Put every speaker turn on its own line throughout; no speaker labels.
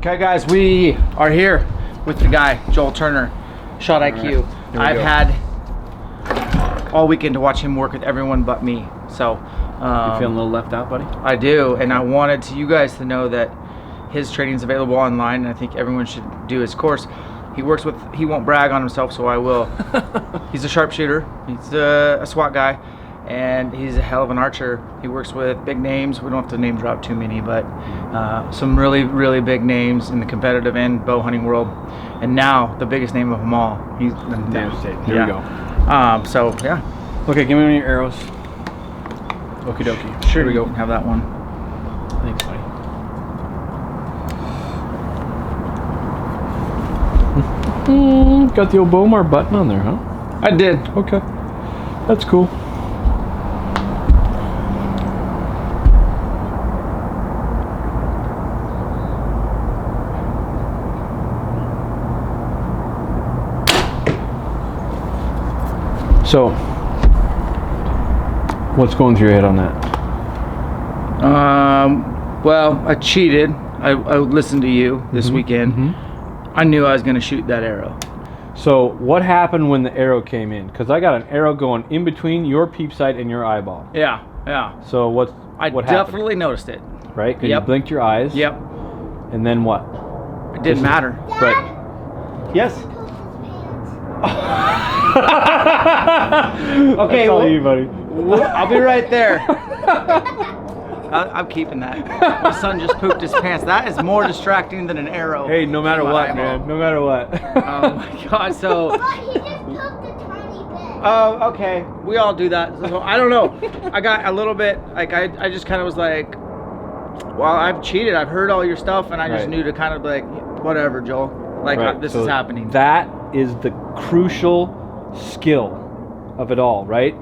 Okay, guys, we are here with the guy, Joel Turner, Shot IQ. I've had all weekend to watch him work with everyone but me. So,
you feeling a little left out, buddy?
I do, and I wanted you guys to know that his training is available online, and I think everyone should do his course. He won't brag on himself, so I will. He's a sharpshooter. He's a SWAT guy, and he's a hell of an archer. He works with big names. We don't have to name drop too many, but some really, really big names in the competitive and bow hunting world. And now the biggest name of them all. He's
Damn state. Here we go.
So yeah.
Okay, give me one of your arrows. Okie dokie.
Sure,
Here we go.
You can have that one.
Thanks, buddy. Got the old Bomar button on there, huh?
I did.
Okay. That's cool. So, what's going through your head on that?
Well, I cheated. I listened to you this weekend. I knew I was going to shoot that arrow.
So, what happened when the arrow came in? Because I got an arrow going in between your peep sight and your eyeball.
Yeah.
So, what happened?
Definitely noticed it.
Right? Because you blinked your eyes.
Yep.
And then what?
It didn't matter.
But yes.
Okay,
That's all you, buddy.
I'll be right there. I'm keeping that. My son just pooped his pants. That is more distracting than an arrow.
Hey, no matter what, man. No matter what.
Oh my God! So.
But he just pooped a tiny bit.
Oh, okay. We all do that. So, I don't know. I got a little bit like I just kind of was like, well, I've cheated. I've heard all your stuff, and I just knew to kind of be like, whatever, Joel. Like this is happening.
That is the crucial skill of it all, right?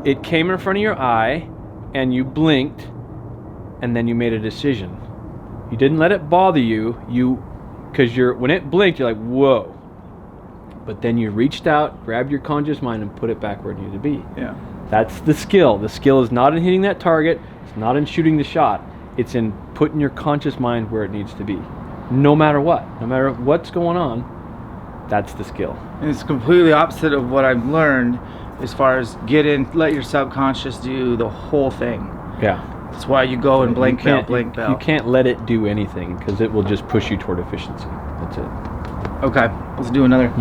It came in front of your eye, and you blinked, and then you made a decision. You didn't let it bother you. Because when it blinked, you're like, whoa. But then you reached out, grabbed your conscious mind, and put it back where it needed to be.
Yeah.
That's the skill. The skill is not in hitting that target. It's not in shooting the shot. It's in putting your conscious mind where it needs to be. No matter what. No matter what's going on, that's the skill.
And it's completely opposite of what I've learned as far as let your subconscious do the whole thing.
Yeah.
That's why you go and blink bell.
You can't let it do anything because it will just push you toward efficiency. That's it.
Okay, let's do another.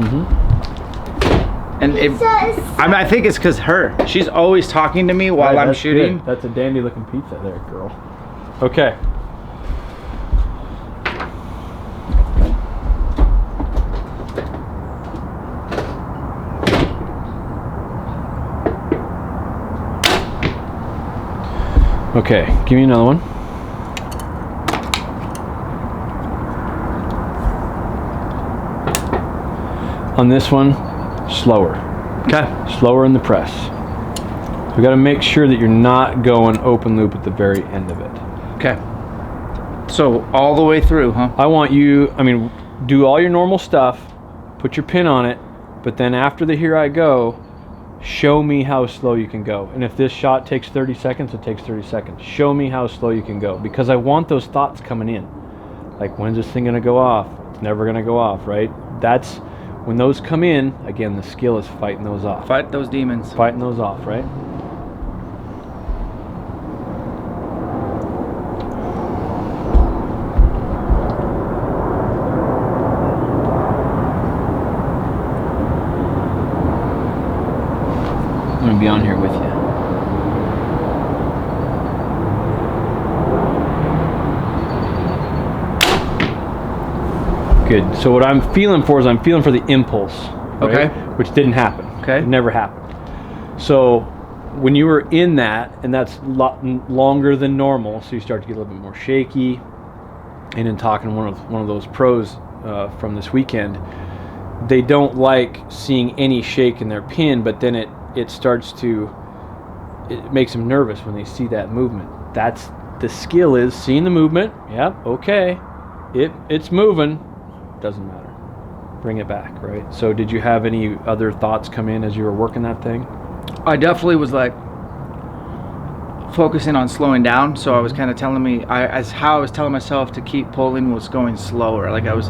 And I think it's because she's always talking to me while I'm shooting.
Good. That's a dandy looking pizza there, girl. Okay. Okay, give me another one. On this one, slower.
Okay.
Slower in the press. We got to make sure that you're not going open loop at the very end of it.
Okay. So all the way through, huh?
I want you, do all your normal stuff, put your pin on it, but then after the here I go, show me how slow you can go. And if this shot takes 30 seconds, it takes 30 seconds. Show me how slow you can go, because I want those thoughts coming in. Like, when's this thing gonna go off? It's never gonna go off, right? That's when those come in, again, the skill is fighting those off.
Fight those demons.
Fighting those off, right? I'm gonna be on here with you. Good. So what I'm feeling for is the impulse. Right?
Okay.
Which didn't happen.
Okay.
It never happened. So when you were in that, and that's a lot longer than normal, so you start to get a little bit more shaky. And in talking to one of those pros from this weekend, they don't like seeing any shake in their pin, but then it makes them nervous when they see that movement. That's the skill, is seeing the movement. Yep, okay, it's moving. Doesn't matter. Bring it back, right? So did you have any other thoughts come in as you were working that thing?
I definitely was like focusing on slowing down, so I was kind of telling me, as how I was telling myself to keep pulling was going slower. Like I was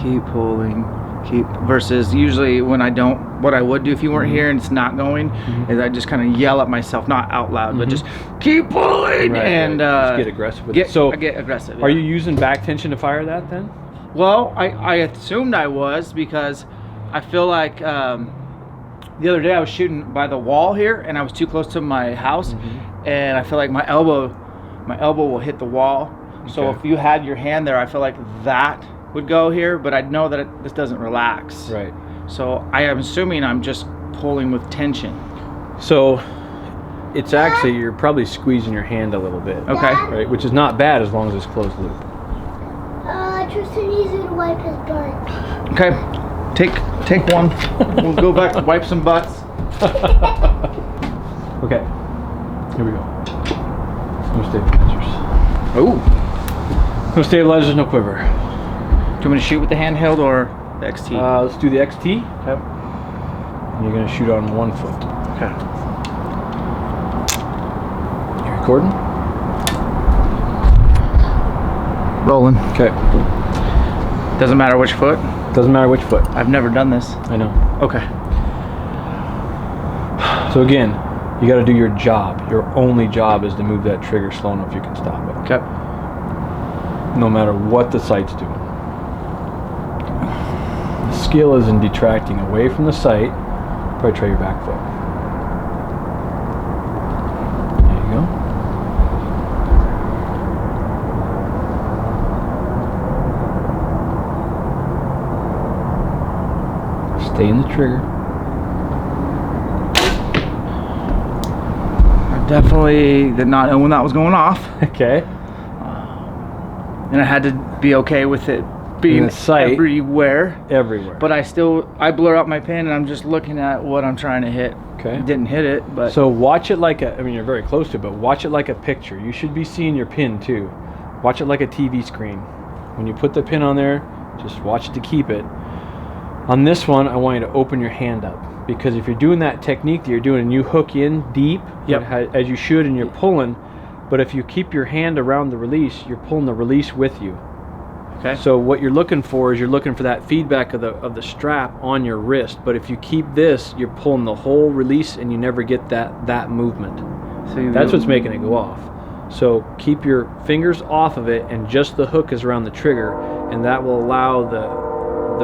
keep pulling, keep, versus usually when I don't, what I would do if you weren't here and it's not going, is I just kind of yell at myself, not out loud, but just keep pulling, and
just get aggressive with it. So
I get aggressive.
Are you using back tension to fire that then?
Well, I assumed I was, because I feel like the other day I was shooting by the wall here and I was too close to my house, and I feel like my elbow will hit the wall. So if you had your hand there, I feel like that would go here, but I know that this doesn't relax.
Right.
So I am assuming I'm just pulling with tension.
So it's actually, you're probably squeezing your hand a little bit.
Okay.
Right, which is not bad as long as it's closed loop.
Tristan needs to wipe his butt.
Okay. Take one. We'll go back to wipe some butts.
Okay. Here we go. No stabilizers.
Oh.
No stabilizers, no quiver.
Do you want me to shoot with the handheld or the XT?
Let's do the XT.
Okay.
And you're gonna shoot on 1 foot.
Okay.
You recording?
Rolling.
Okay.
Doesn't matter which foot.
Doesn't matter which foot.
I've never done this.
I know.
Okay.
So again, you got to do your job. Your only job is to move that trigger slow enough you can stop it.
Okay.
No matter what the sight's doing. The skill is in detracting away from the sight. Probably try your back foot. There you go. Stay in the trigger.
I definitely did not know when that was going off,
Okay.
and I had to be okay with it being
In sight.
everywhere.
Everywhere.
But I blur out my pin and I'm just looking at what I'm trying to hit.
Okay.
Didn't hit it, but
So watch it like a, I mean, you're very close to it, but watch it like a picture. You should be seeing your pin too. Watch it like a TV screen. When you put the pin on there, just watch it to keep it. On this one, I want you to open your hand up, because if you're doing that technique that you're doing and you hook in deep, as you should, and you're pulling, but if you keep your hand around the release, you're pulling the release with you.
okay.
So what you're looking for is you're looking for that feedback of the strap on your wrist. But if you keep this, you're pulling the whole release and you never get that movement.
So
That's what's making it go off. So keep your fingers off of it, and just the hook is around the trigger, and that will allow the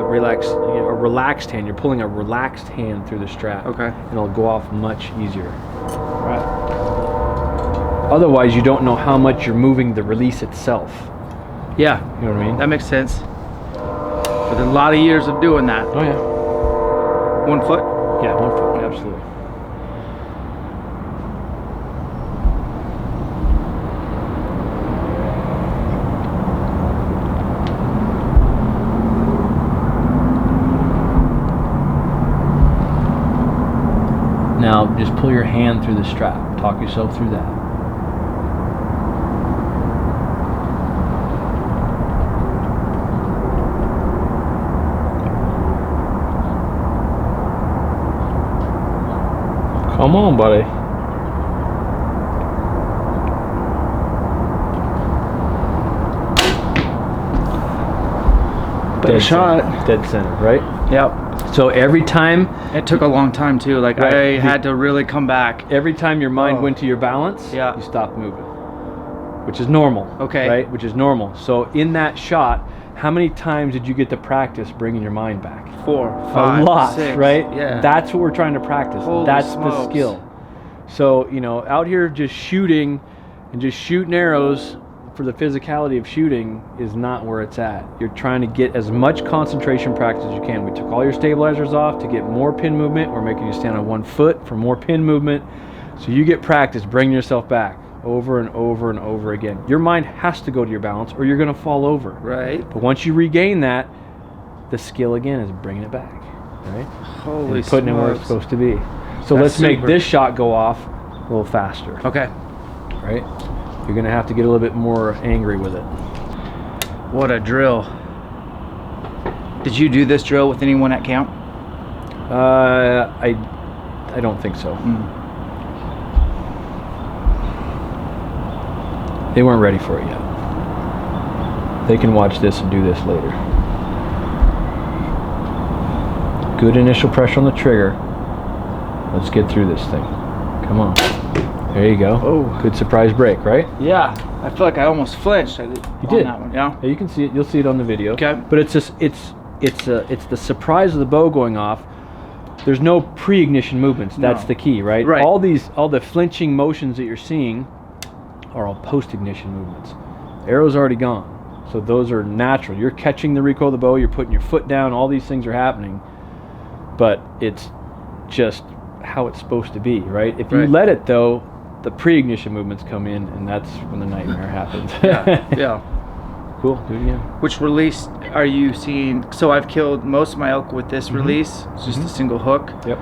relaxed, a relaxed hand. You're pulling a relaxed hand through the strap.
Okay.
And it'll go off much easier.
Right.
Otherwise, you don't know how much you're moving the release itself.
Yeah,
You know what I mean?
that makes sense. With a lot of years of doing that.
Oh yeah.
1 foot.
Yeah, 1 foot. Absolutely. Now, just pull your hand through the strap. Talk yourself through that. Come on, buddy.
Better shot.
Dead center, right?
Yep.
So every time,
It took a long time too. Like
Right.
I had to really come back.
every time your mind
Oh.
went to your balance,
Yeah.
you stopped moving, which is normal.
Okay.
Right? Which is normal. So in that shot, how many times did you get to practice bringing your mind back?
4, 5,
A lot,
6.
right?
Yeah.
That's what we're trying to practice.
Holy
That's
smokes.
the skill. So, out here just shooting and just shooting arrows for the physicality of shooting is not where it's at. You're trying to get as much concentration practice as you can. We took all your stabilizers off to get more pin movement. We're making you stand on 1 foot for more pin movement. So you get practice bringing yourself back over and over and over again. Your mind has to go to your balance or you're going to fall over.
Right.
But once you regain that, the skill again is bringing it back, right?
Holy
And putting it where it's
smokes.
supposed to be. So
That's
let's make
super.
this shot go off a little faster,
Okay.
right? You're gonna have to get a little bit more angry with it.
What a drill. Did you do this drill with anyone at camp?
I don't think so. They weren't ready for it yet. They can watch this and do this later. Good initial pressure on the trigger. Let's get through this thing. Come on. There you go.
Oh,
good surprise break, right?
Yeah, I feel like I almost flinched. You
did.
That one, yeah.
Yeah, you can see it. You'll see it on the video.
Okay.
But it's just it's the surprise of the bow going off. There's no pre-ignition movements. That's the key, right?
Right.
All the flinching motions that you're seeing are all post-ignition movements. Arrow's already gone, so those are natural. You're catching the recoil of the bow. You're putting your foot down. All these things are happening, but it's just how it's supposed to be, right? If you let it though, the pre-ignition movements come in, and that's when the nightmare happens.
Yeah.
Cool. Do it again.
Which release are you seeing? So I've killed most of my elk with this release. It's just a single hook.
Yep.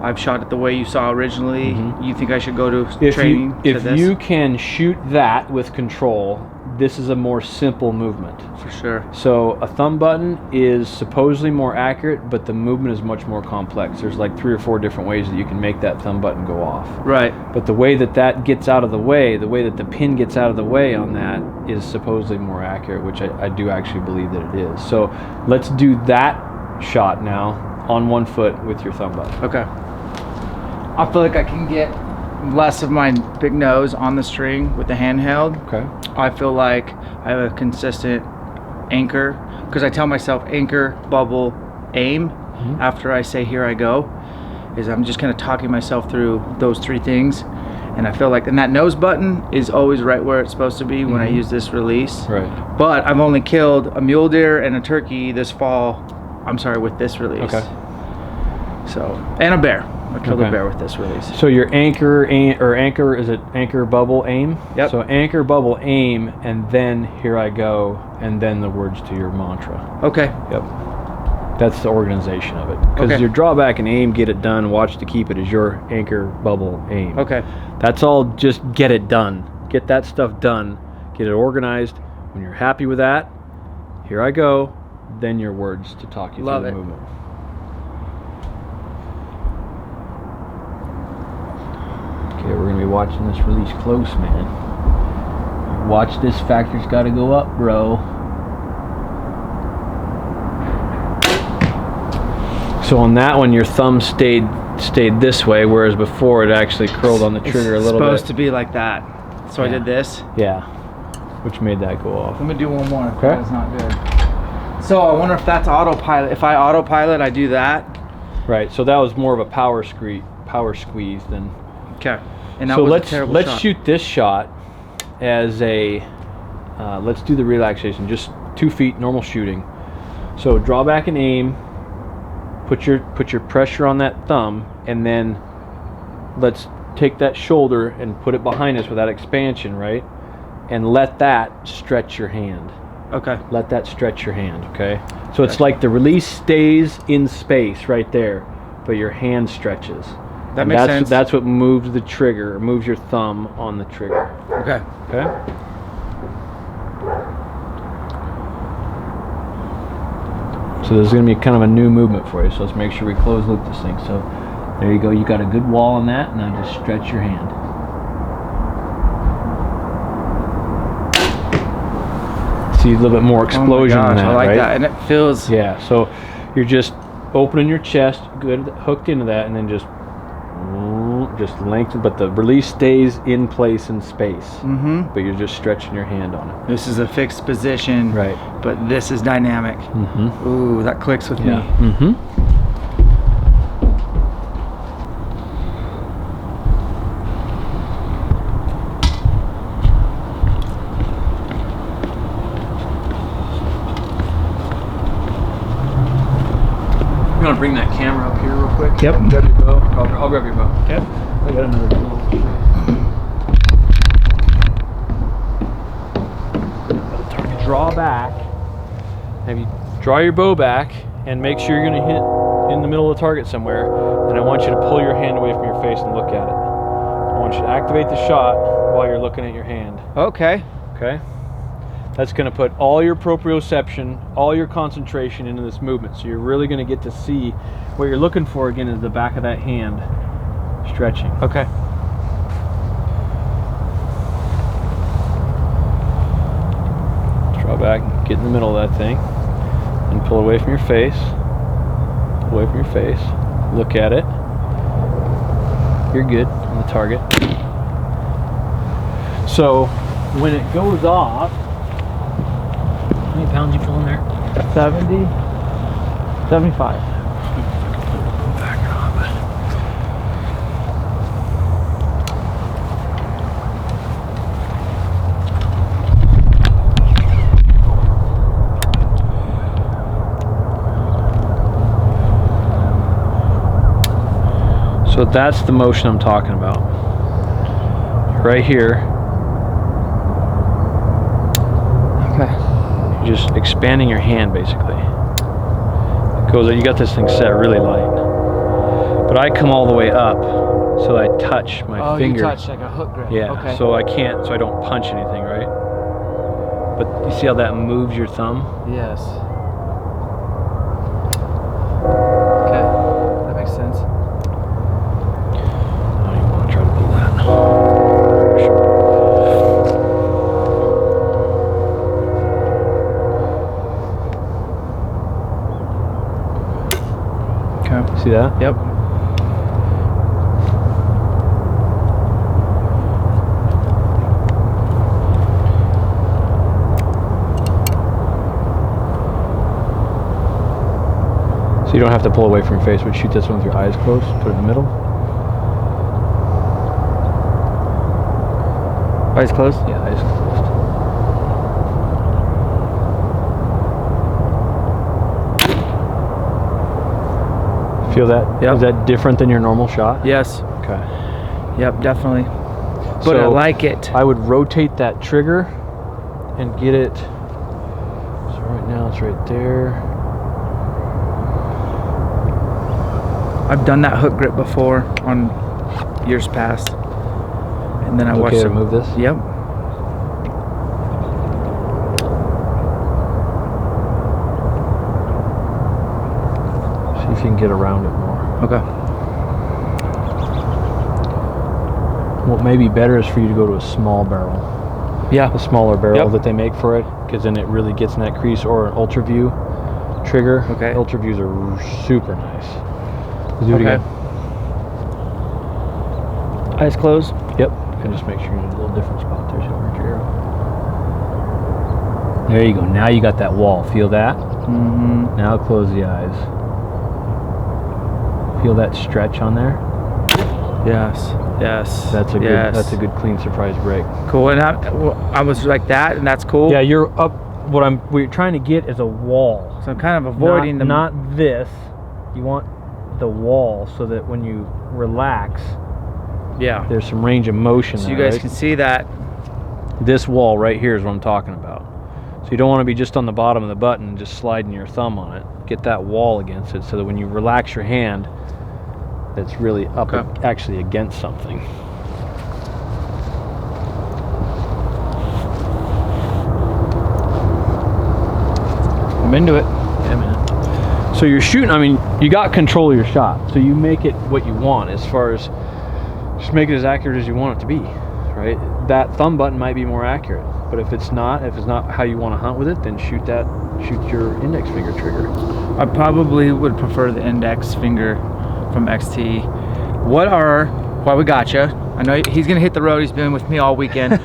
I've shot it the way you saw originally. You think I should go to training to this?
If you can shoot that with control, this is a more simple movement.
For sure.
So a thumb button is supposedly more accurate, but the movement is much more complex. There's like 3 or 4 different ways that you can make that thumb button go off.
Right.
But the way that gets out of the way, the way that the pin gets out of the way on that is supposedly more accurate, which I do actually believe that it is. So let's do that shot now on one foot with your thumb button.
Okay. I feel like I can get less of my big nose on the string with the handheld.
Okay.
I feel like I have a consistent anchor, because I tell myself anchor, bubble, aim after I say here I go, is I'm just kind of talking myself through those 3 things. And I feel like, and that nose button is always right where it's supposed to be when I use this release.
Right.
But I've only killed a mule deer and a turkey this fall, with this release.
Okay.
So, and a bear. I killed a bear with this release.
So your anchor, is it anchor, bubble, aim?
Yep.
So anchor, bubble, aim, and then here I go, and then the words to your mantra.
Okay.
Yep. That's the organization of it. Because your drawback and aim, get it done, watch to keep it is your anchor, bubble, aim.
Okay.
That's all, just get it done. Get that stuff done. Get it organized. When you're happy with that, here I go, then your words to talk you through the movement. Okay, we're gonna be watching this release close, man. Watch this, factor's gotta go up, bro. So on that one, your thumb stayed this way, whereas before it actually curled on the trigger a little bit.
It's supposed to be like that. So I did this.
Yeah, which made that go off.
Let me do one more.
Okay.
That's not good. So I wonder if that's autopilot. If I autopilot, I do that.
Right. So that was more of a power squeeze than.
Okay. And that
so
was a terrible
let's
shot.
shoot this shot as a. Let's do the relaxation. Just 2 feet, normal shooting. So draw back and aim. Put your pressure on that thumb, and then let's take that shoulder and put it behind us with that expansion, right? And let that stretch your hand.
Okay.
Let that stretch your hand, okay? So it's like the release stays in space right there, but your hand stretches.
That makes sense.
That's what moves the trigger, or moves your thumb on the trigger.
Okay.
Okay? So this is going to be kind of a new movement for you, so let's make sure we close loop this thing. So there you go, you got a good wall on that, and now just stretch your hand. See a little bit more explosion than that,
I like
right?
that, and it feels...
Yeah, so you're just opening your chest, good, hooked into that, and then just lengthen, but the release stays in place in space. But you're just stretching your hand on it.
This is a fixed position,
right?
But this is dynamic. Ooh, that clicks with me.
You want to bring that camera up here real quick?
Yep.
Grab your bow. I'll grab your bow.
Yep.
I got another tool. Draw back. Have you draw your bow back and make sure you're going to hit in the middle of the target somewhere. And I want you to pull your hand away from your face and look at it. I want you to activate the shot while you're looking at your hand.
Okay.
Okay. That's going to put all your proprioception, all your concentration into this movement. So you're really going to get to see what you're looking for again is the back of that hand stretching.
Okay.
back, get in the middle of that thing, and pull away from your face. Pull away from your face. Look at it. You're good on the target. So when it goes off, how many pounds you pulling there?
70, 75.
Back it off. So that's the motion I'm talking about. Right here.
Okay.
You're just expanding your hand basically. It goes, you got this thing set really light. But I come all the way up so I touch my finger.
Oh, you touch like a hook grip.
Yeah,
Okay.
so I don't punch anything, right? But you see how that moves your thumb?
Yes. Okay. That makes sense.
I don't even want to try to pull that.
Okay.
See that?
Yep.
So you don't have to pull away from your face, but shoot this one with your eyes closed, put it in the middle.
Eyes closed?
Yeah, eyes closed. Feel that?
Yep.
Is that different than your normal shot?
Yes.
Okay.
Yep, definitely. But
So
I like it.
I would rotate that trigger and get it. So right now it's right there.
I've done that hook grip before on years past. And then I watched
Okay to
it.
move this?
Yep.
See if you can get around it more.
Okay.
What may be better is for you to go to a small barrel.
Yeah.
A smaller barrel
Yep.
that they make for it, because then it really gets in that crease, or an ultra view trigger.
Okay.
Ultra views are super nice. Let's do it
Okay.
again.
Eyes closed.
Yep. And just make sure you're in a little different spot there. So where's your arrow? There you go. Now you got that wall. Feel that?
Mm-hmm.
Now close the eyes. Feel that stretch on there?
Yes. Yes.
That's a good.
Yes.
That's a good clean surprise break.
Cool. And I was like that, and that's cool.
Yeah, you're up. What we're trying to get is a wall.
So I'm kind of avoiding
not this. You want the wall so that when you relax,
Yeah.
there's some range of motion.
So
there,
you guys
right?
can see that.
This wall right here is what I'm talking about. So you don't want to be just on the bottom of the button and just sliding your thumb on it. Get that wall against it so that when you relax your hand, it's really up actually against something.
I'm into it.
Yeah, man. So you're shooting, I mean, you got control of your shot. So you make it what you want as far as, just make it as accurate as you want it to be, right? That thumb button might be more accurate, but if it's not how you want to hunt with it, then shoot your index finger trigger.
I probably would prefer the index finger from XT. While we got you, I know he's gonna hit the road. He's been with me all weekend.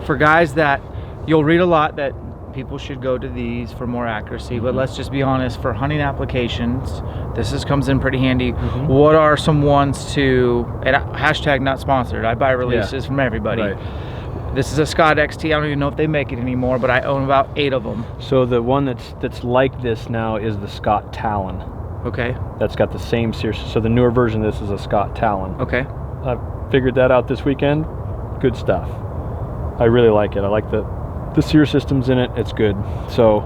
For guys that you'll read a lot that people should go to these for more accuracy, but let's just be honest, for hunting applications, this comes in pretty handy. What are some ones to, and hashtag not sponsored, I buy releases from everybody.
Right.
This is a Scott XT. I don't even know if they make it anymore, but I own about 8 of them.
So the one that's like this now is the Scott Talon.
Okay.
That's got the same series. So the newer version of this is a Scott Talon.
Okay.
I figured that out this weekend. Good stuff. I really like it. I like the sear systems in it. It's good. So,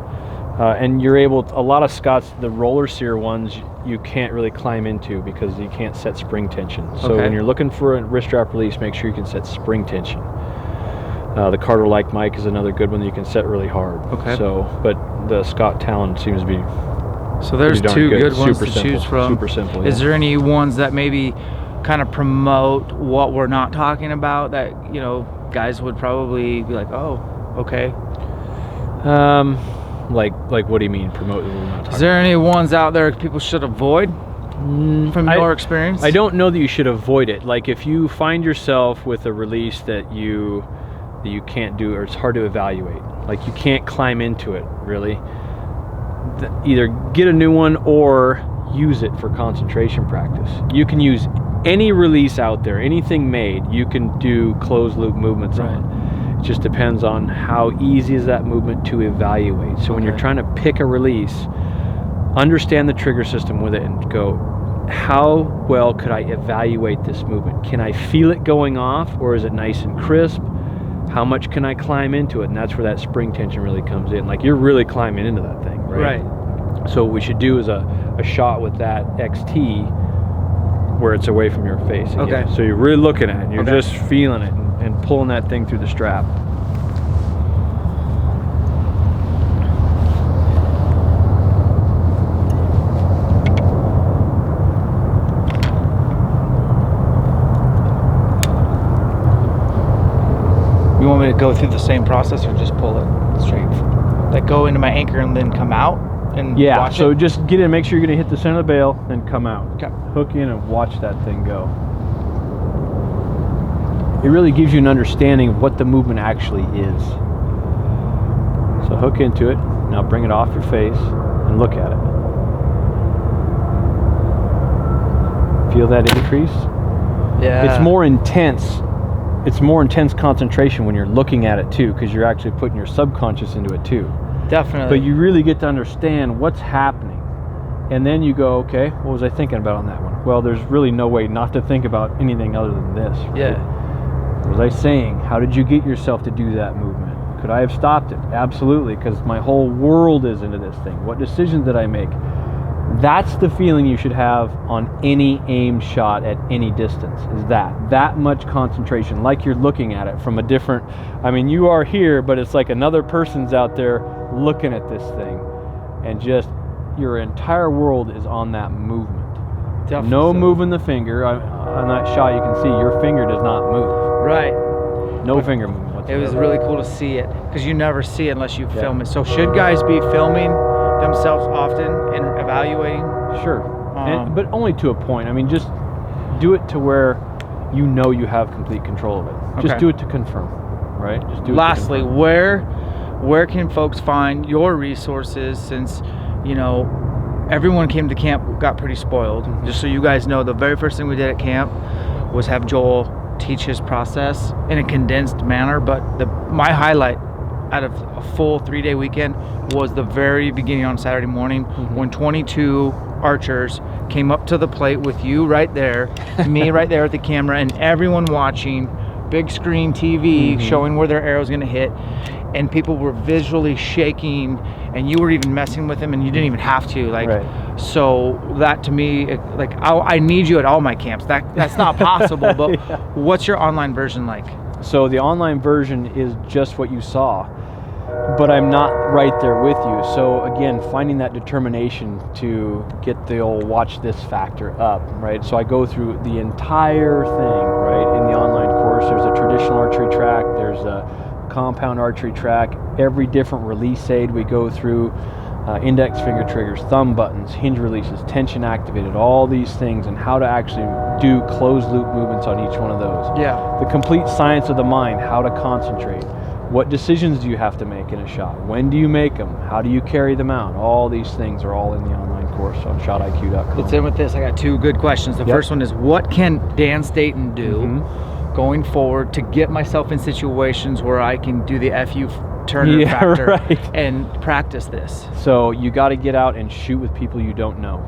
and you're able, a lot of Scotts, the roller sear ones, you can't really climb into because you can't set spring tension. So when you're looking for a wrist strap release, make sure you can set spring tension. The Carter Like Mike is another good one that you can set really hard. Okay. So, but the Scott Talon seems to be.
So there's two good ones to
simple.
choose from.
Super simple.
Is there any ones that maybe kind of promote what we're not talking about that, you know, guys would probably be like, oh, okay?
Like what do you mean promote the movement?
Is there any ones out there people should avoid from your experience?
I don't know that you should avoid it. Like if you find yourself with a release that you can't do, or it's hard to evaluate, like you can't climb into it really, either get a new one or use it for concentration practice. You can use any release out there, anything made, you can do closed loop movements on. It just depends on how easy is that movement to evaluate. So when you're trying to pick a release, understand the trigger system with it and go, how well could I evaluate this movement? Can I feel it going off, or is it nice and crisp? How much can I climb into it? And that's where that spring tension really comes in. Like you're really climbing into that thing, right? So what we should do is a shot with that XT where it's away from your face again. So you're really looking at it and you're just feeling it and pulling that thing through the strap.
You want me to go through the same process or just pull it straight? Like go into my anchor and then come out and watch
so
it?
just get in, make sure you're gonna hit the center of the bail, then come out.
Okay.
Hook in and watch that thing go. It really gives you an understanding of what the movement actually is. So hook into it, now bring it off your face and look at it. Feel that increase?
Yeah.
It's more intense. It's more intense concentration when you're looking at it too, because you're actually putting your subconscious into it too.
Definitely.
But you really get to understand what's happening. And then you go, okay, what was I thinking about on that one? Well, there's really no way not to think about anything other than this. Right?
Yeah.
What was I saying? How did you get yourself to do that movement? Could I have stopped it? Absolutely, because my whole world is into this thing. What decisions did I make? That's the feeling you should have on any aim shot at any distance, is that much concentration, like you're looking at it from a different, I mean, you are here, but it's like another person's out there looking at this thing, and just your entire world is on that movement.
Definitely.
No moving the finger. On that shot you can see your finger does not move.
Right.
No finger movement whatsoever.
It was really cool to see it, because you never see it unless you film it. So should guys be filming themselves often and evaluating?
Sure, but only to a point. I mean, just do it to where you know you have complete control of it. Just do it to confirm, right? Just do it.
Lastly, where can folks find your resources, since you know everyone came to camp got pretty spoiled? Just so you guys know, the very first thing we did at camp was have Joel teach his process in a condensed manner, but my highlight out of a full 3-day weekend was the very beginning on Saturday morning when 22 archers came up to the plate with you right there, me right there at the camera, and everyone watching, big screen TV showing where their arrow's gonna hit, and people were visually shaking, and you were even messing with them, and you didn't even have to, like, so that to me, like, I need you at all my camps. That's not possible, but what's your online version like?
So the online version is just what you saw, but I'm not right there with you. So again, finding that determination to get the old watch this factor up, right? So I go through the entire thing, right? In the online course, there's a traditional archery track, there's a compound archery track, every different release aid we go through, index finger triggers, thumb buttons, hinge releases, tension activated, all these things, and how to actually do closed loop movements on each one of those.
Yeah.
The complete science of the mind, how to concentrate. What decisions do you have to make in a shot? When do you make them? How do you carry them out? All these things are all in the online course on shotiq.com.
Let's end with this. I got two good questions. The first one is, what can Dan Staton do going forward to get myself in situations where I can do the FU Turner factor and practice this?
So you got to get out and shoot with people you don't know.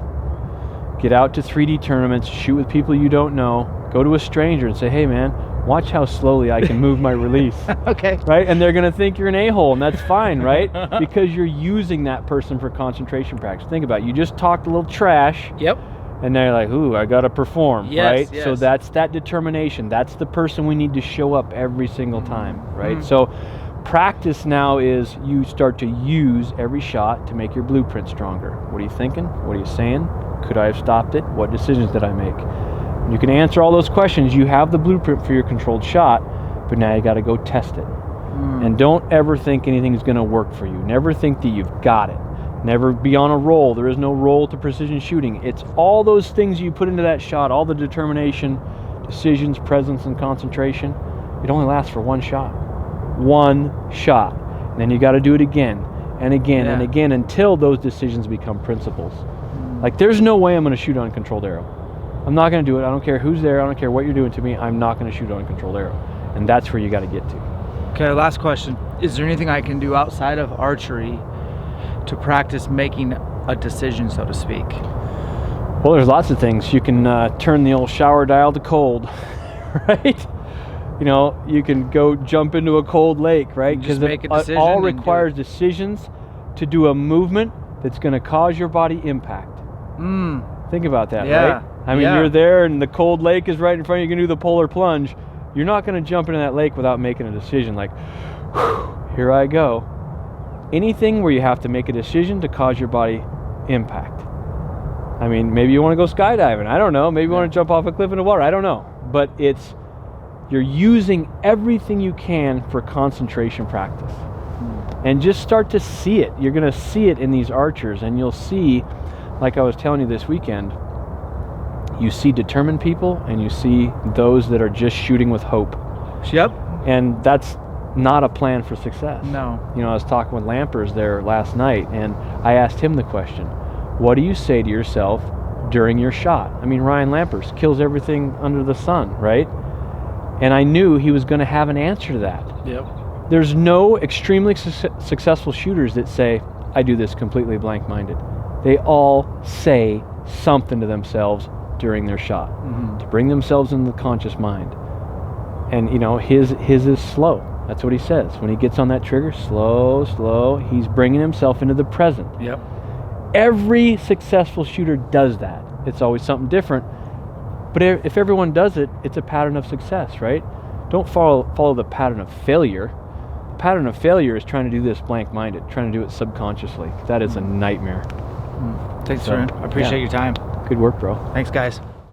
Get out to 3D tournaments, shoot with people you don't know. Go to a stranger and say, hey man, watch how slowly I can move my release.
Okay.
Right? And they're going to think you're an a-hole, and that's fine, right? Because you're using that person for concentration practice. Think about it. You just talked a little trash.
Yep.
And they're like, ooh, I got to perform, right?
Yes.
So that's that determination. That's the person we need to show up every single time, right? So practice now is you start to use every shot to make your blueprint stronger. What are you thinking? What are you saying? Could I have stopped it? What decisions did I make? You can answer all those questions. You have the blueprint for your controlled shot, but now you got to go test it. And don't ever think anything's going to work for you. Never think that you've got it. Never be on a roll. There is no roll to precision shooting. It's all those things you put into that shot, all the determination, decisions, presence, and concentration. It only lasts for one shot. One shot. And then you got to do it again and again and again until those decisions become principles. Like, there's no way I'm going to shoot on controlled arrow. I'm not going to do it. I don't care who's there. I don't care what you're doing to me. I'm not going to shoot on controlled arrow. And that's where you got to get to.
Okay, last question. Is there anything I can do outside of archery to practice making a decision, so to speak?
Well, there's lots of things. You can turn the old shower dial to cold, right? You know, you can go jump into a cold lake, right?
Because it
all requires decisions to do a movement that's going to cause your body impact. Think about that, right? I mean, you're there and the cold lake is right in front of you. You can do the polar plunge. You're not going to jump into that lake without making a decision like, here I go. Anything where you have to make a decision to cause your body impact. I mean, maybe you want to go skydiving. I don't know. Maybe you want to jump off a cliff into water. I don't know. But you're using everything you can for concentration practice. And just start to see it. You're going to see it in these archers, and you'll see, like I was telling you this weekend, you see determined people and you see those that are just shooting with hope.
Yep.
And that's not a plan for success.
No.
You know, I was talking with Lampers there last night, and I asked him the question, what do you say to yourself during your shot? I mean, Ryan Lampers kills everything under the sun, right? And I knew he was going to have an answer to that.
Yep.
There's no extremely successful shooters that say, I do this completely blank-minded. They all say something to themselves during their shot to bring themselves into the conscious mind. And, you know, his is slow. That's what he says. When he gets on that trigger, slow, he's bringing himself into the present.
Yep.
Every successful shooter does that. It's always something different. But if everyone does it, it's a pattern of success, right? Don't follow the pattern of failure. The pattern of failure is trying to do this blank-minded, trying to do it subconsciously. That is a nightmare.
Thanks, Aaron. I appreciate your time.
Good work, bro.
Thanks, guys.